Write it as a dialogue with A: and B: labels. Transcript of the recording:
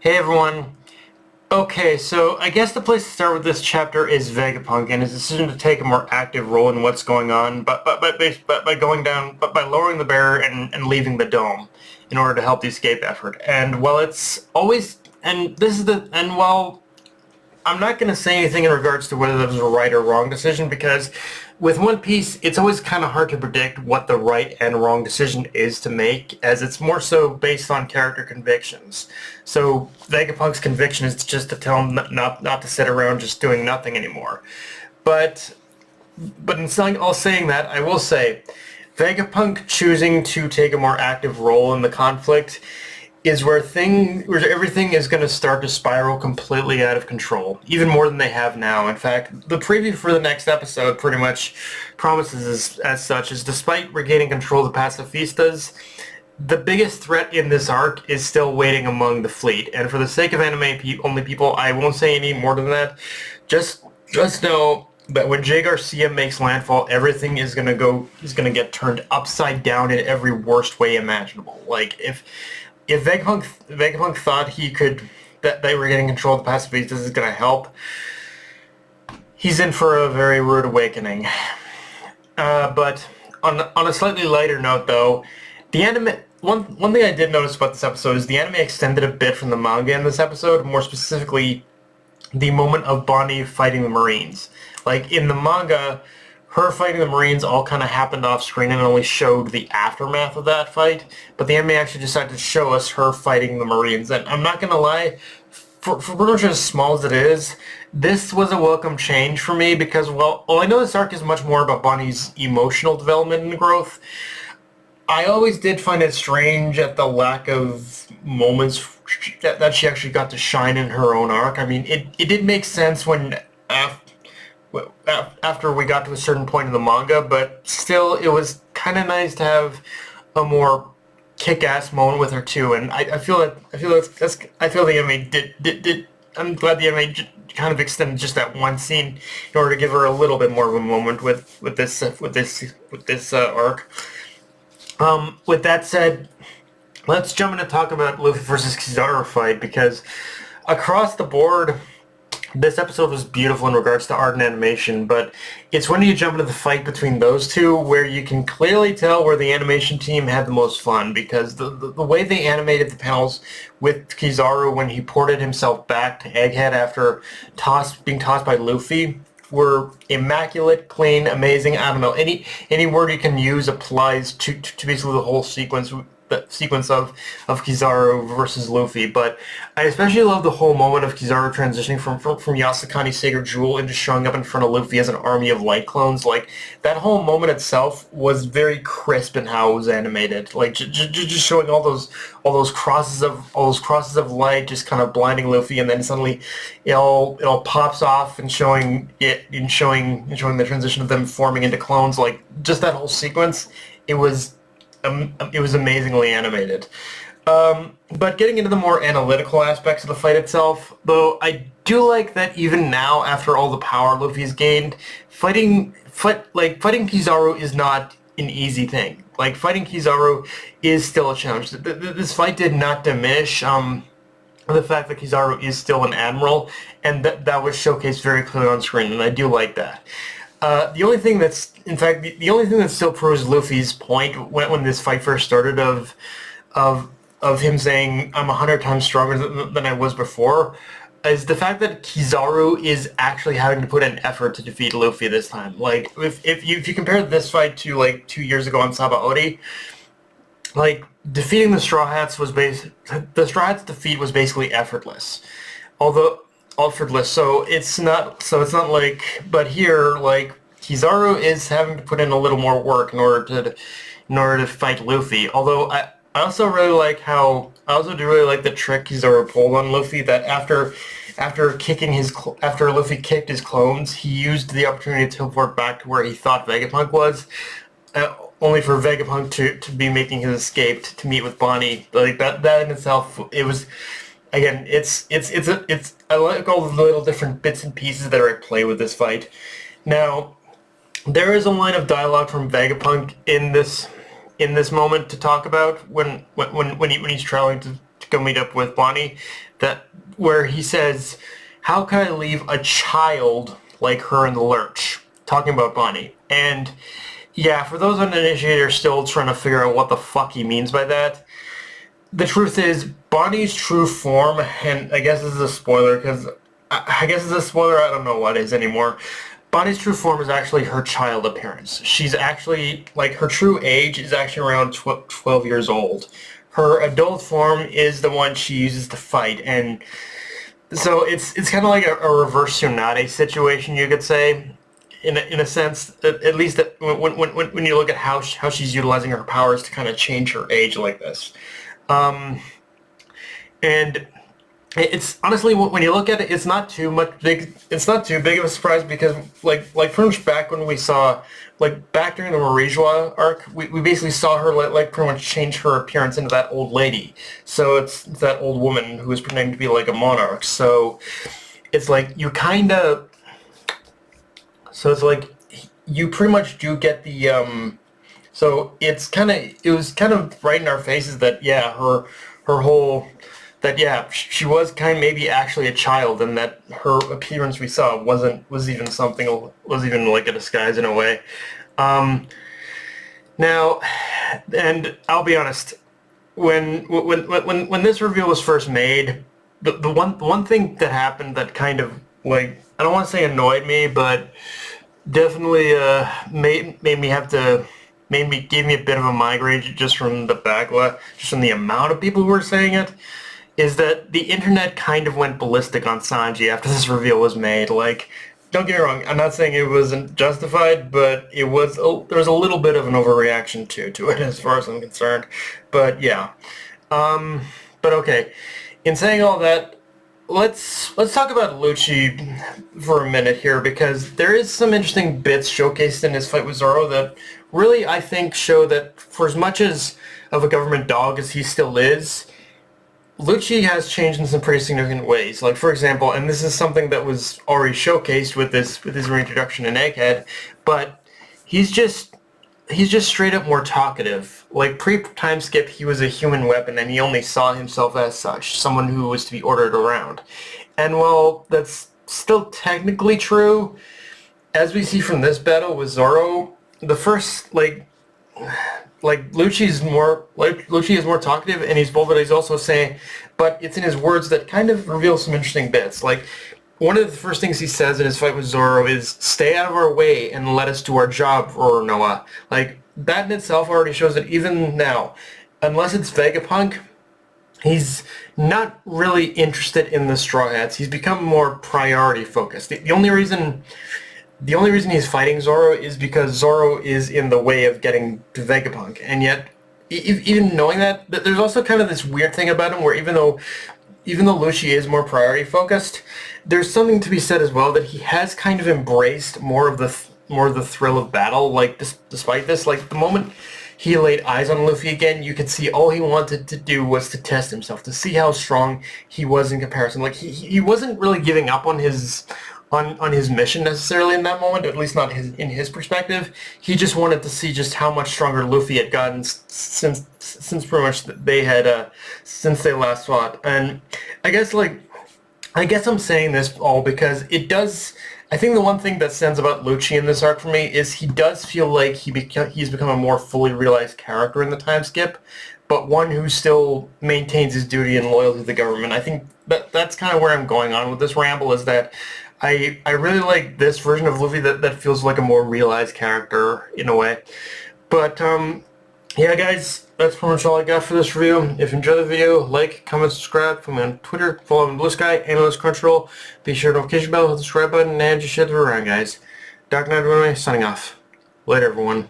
A: Hey everyone. Okay, so I guess the place to start with this chapter is Vegapunk and his decision to take a more active role in what's going on, but by going down, but by lowering the barrier and leaving the dome in order to help the escape effort. And while it's always and this is the and while I'm not going to say anything in regards to whether that was a right or wrong decision because with One Piece, it's always kind of hard to predict what the right and wrong decision is to make, as it's more so based on character convictions. So Vegapunk's conviction is just to tell him not to sit around just doing nothing anymore. But but in all saying that, I will say Vegapunk choosing to take a more active role in the conflict is where everything is going to start to spiral completely out of control, even more than they have now. In fact, the preview for the next episode pretty much promises as such, is despite regaining control of the pacifistas, the biggest threat in this arc is still waiting among the fleet. And for the sake of only people, I won't say any more than that. Just just know that when Jaygarcia makes landfall, everything is gonna get turned upside down in every worst way imaginable. Like if Vegapunk thought he could that they were getting control of the pacifistas is gonna help, he's in for a very rude awakening. But on a slightly lighter note, though, the anime one thing I did notice about this episode is the anime extended a bit from the manga in this episode. More specifically, the moment of Bonnie fighting the Marines. Like in the manga, her fighting the Marines all kind of happened off screen and only showed the aftermath of that fight. But the anime actually decided to show us her fighting the Marines. And I'm not gonna lie, for pretty much as small as it is, this was a welcome change for me because, well, I know this arc is much more about Bonnie's emotional development and growth. I always did find it strange at the lack of moments that she actually got to shine in her own arc. I mean, it did make sense when after we got to a certain point in the manga, but still, it was kind of nice to have a more kick-ass moment with her too. And I feel the anime did. I'm glad the anime kind of extended just that one scene in order to give her a little bit more of a moment with this arc. With that said, let's jump in and talk about Luffy versus Kizaru fight because across the board, this episode was beautiful in regards to art and animation, but it's when you jump into the fight between those two where you can clearly tell where the animation team had the most fun because the way they animated the panels with Kizaru when he ported himself back to Egghead after being tossed by Luffy were immaculate, clean, amazing. I don't know, any word you can use applies to basically the whole sequence of Kizaru versus Luffy. But I especially love the whole moment of Kizaru transitioning from Yasakani's Sacred Jewel into showing up in front of Luffy as an army of light clones. Like that whole moment itself was very crisp in how it was animated. Like just showing all those crosses of light just kind of blinding Luffy, and then suddenly it all pops off and showing the transition of them forming into clones. Like just that whole sequence, it was amazingly animated. But getting into the more analytical aspects of the fight itself, though, I do like that even now, after all the power Luffy's gained, fighting Kizaru is not an easy thing. Like fighting Kizaru is still a challenge. This fight did not diminish the fact that Kizaru is still an admiral, and that was showcased very clearly on screen, and I do like that. The only thing the only thing that still proves Luffy's point when this fight first started of him saying I'm 100 times stronger than I was before is the fact that Kizaru is actually having to put an effort to defeat Luffy this time. Like if you compare this fight to like 2 years ago on Sabaody, like defeating the Straw Hats the Straw Hats defeat was basically effortless. Although effortless, so it's not like, but here like Kizaru is having to put in a little more work in order to fight Luffy. Although I also really like I also do really like the trick Kizaru pulled on Luffy, that after Luffy kicked his clones, he used the opportunity to teleport back to where he thought Vegapunk was, only for Vegapunk to be making his escape to meet with Bonnie. Like that in itself, it was, again, it's I like all the little different bits and pieces that are at play with this fight. Now, there is a line of dialogue from Vegapunk in this moment to talk about when he's traveling to go meet up with Bonnie, where he says, "How can I leave a child like her in the lurch?" Talking about Bonnie. And yeah, for those uninitiated are still trying to figure out what the fuck he means by that, the truth is, Bonnie's true form, and I guess this is a spoiler, because I guess it's a spoiler, I don't know what is anymore. Bonnie's true form is actually her child appearance. She's actually, like, her true age is actually around 12 years old. Her adult form is the one she uses to fight, and so it's kind of like a reverse Tsunade situation, you could say. In a sense, at least when you look at how she's utilizing her powers to kind of change her age like this. And it's honestly, when you look at it, it's not too big of a surprise, because like pretty much back when we saw, like back during the Marijois arc, we basically saw her like pretty much change her appearance into that old lady. So it's that old woman who was pretending to be like a monarch. So it's like you kind of, so it's like you pretty much do get the so it was kind of right in our faces that yeah, her whole, that yeah, she was kind of maybe actually a child, and that her appearance we saw was even like a disguise in a way. Now, and I'll be honest, when this reveal was first made, the one thing that happened that kind of, like, I don't want to say annoyed me, but definitely gave me a bit of a migraine just from the backlash, just from the amount of people who were saying it, is that the internet kind of went ballistic on Sanji after this reveal was made. Like, don't get me wrong, I'm not saying it wasn't justified, but there was a little bit of an overreaction to it as far as I'm concerned. But yeah. But okay. In saying all that, let's talk about Lucci for a minute here, because there is some interesting bits showcased in his fight with Zoro that really, I think, show that for as much as of a government dog as he still is, Lucci has changed in some pretty significant ways. Like, for example, and this is something that was already showcased with his reintroduction in Egghead, but he's just straight up more talkative. Like, pre-time skip, he was a human weapon, and he only saw himself as such, someone who was to be ordered around. And while that's still technically true, as we see from this battle with Zoro, the first, Lucci is more talkative, and he's bold, but he's also saying, but it's in his words that kind of reveal some interesting bits. Like, one of the first things he says in his fight with Zoro is, "Stay out of our way and let us do our job, Roronoa." Like, that in itself already shows that even now, unless it's Vegapunk, he's not really interested in the Straw Hats. He's become more priority focused. The only reason he's fighting Zoro is because Zoro is in the way of getting to Vegapunk. And yet, even knowing that, there's also kind of this weird thing about him where even though Lucci is more priority focused, there's something to be said as well that he has kind of embraced more of the thrill of battle. Like, despite this, like, the moment he laid eyes on Luffy again, you could see all he wanted to do was to test himself, to see how strong he was in comparison. Like, he wasn't really giving up on his mission necessarily in that moment, at least not in his perspective. He just wanted to see just how much stronger Luffy had gotten since pretty much since they last fought. And I guess I'm saying this all because it does. I think the one thing that stands about Lucci in this arc for me is he does feel like he's become a more fully realized character in the time skip, but one who still maintains his duty and loyalty to the government. I think that's kind of where I'm going on with this ramble, is that I really like this version of Luffy that feels like a more realized character in a way. But yeah, guys, that's pretty much all I got for this review. If you enjoyed the video, like, comment, subscribe. Follow me on Twitter, follow me on Blue Sky, Analyst Crunchyroll. Be sure to notification bell, hit the subscribe button, and just share it around, guys. Dark Knight Runaway, signing off. Later, everyone.